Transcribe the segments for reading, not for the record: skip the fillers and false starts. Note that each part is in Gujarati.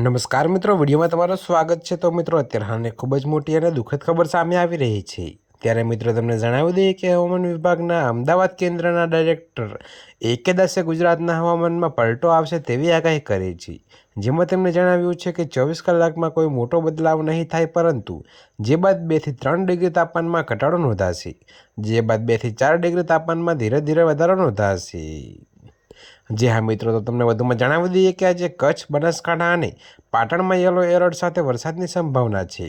નમસ્કાર મિત્રો, વિડીયોમાં તમારું સ્વાગત છે। તો મિત્રો, અત્યારે હાલની ખૂબ જ મોટી અને દુઃખદ ખબર સામે આવી રહી છે। ત્યારે મિત્રો તમને જણાવી દઈએ કે હવામાન વિભાગના અમદાવાદ કેન્દ્રના ડાયરેક્ટર A.K. દાસે ગુજરાતના હવામાનમાં પલટો આવશે તેવી આગાહી કરી છે। જેમાં તેમણે જણાવ્યું છે કે 24 કલાકમાં કોઈ મોટો બદલાવ નહીં થાય, પરંતુ જે બાદ 2 થી 3 ડિગ્રી તાપમાનમાં ઘટાડો નોંધાશે, જે બાદ 2 થી 4 ડિગ્રી તાપમાનમાં ધીરે ધીરે વધારો નોંધાશે। જે હા મિત્રો, તો તમને વધુમાં જણાવી દઈએ કે આજે કચ્છ, બનાસકાંઠા અને પાટણમાં યલો એલર્ટ સાથે વરસાદની સંભાવના છે।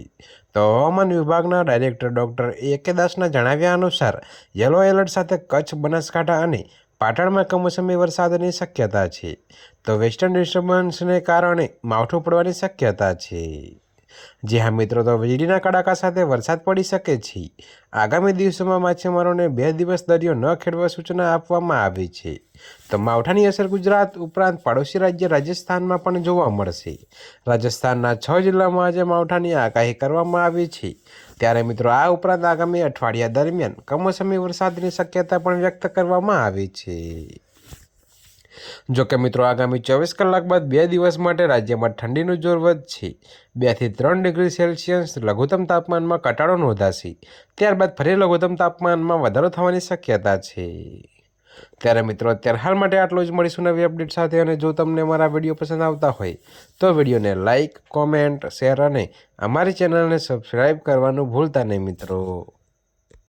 તો હવામાન વિભાગના ડાયરેક્ટર ડૉક્ટર A.K. દાસના જણાવ્યા અનુસાર યલો એલર્ટ સાથે કચ્છ, બનાસકાંઠા અને પાટણમાં કમોસમી વરસાદની શક્યતા છે। તો વેસ્ટર્ન ડિસ્ટર્બન્સને કારણે માવઠું પડવાની શક્યતા છે। જી હા મિત્રો, તો વીજળીના કડાકા સાથે વરસાદ પડી શકે છે। આગામી દિવસોમાં માછીમારોને 2 દિવસ દરિયો ન ખેડવા સૂચના આપવામાં આવી છે। તો માવઠાની અસર ગુજરાત ઉપરાંત પાડોશી રાજ્ય રાજસ્થાનમાં પણ જોવા મળશે। રાજસ્થાનના 6 જિલ્લામાં આજે માવઠાની આગાહી કરવામાં આવી છે। ત્યારે મિત્રો, આ ઉપરાંત આગામી અઠવાડિયા દરમિયાન કમોસમી વરસાદની શક્યતા પણ વ્યક્ત કરવામાં આવી છે। જોકે મિત્રો, આગામી 24 કલાક બાદ 2 દિવસ માટે રાજ્યમાં ઠંડીનું જોર વધશે। 2 થી 3 ડિગ્રી સેલ્સિયસ લઘુત્તમ તાપમાનમાં ઘટાડો નોંધાશે, ત્યારબાદ ફરી લઘુત્તમ તાપમાનમાં વધારો થવાની શક્યતા છે। ત્યારે મિત્રો, અત્યારે હાલ માટે આટલું જ। મળીશું નવી અપડેટ સાથે। અને જો તમને મારા વિડીયો પસંદ આવતા હોય તો વિડીયોને લાઇક, કોમેન્ટ, શેર અને અમારી ચેનલને સબસ્ક્રાઈબ કરવાનું ભૂલતા નહીં મિત્રો।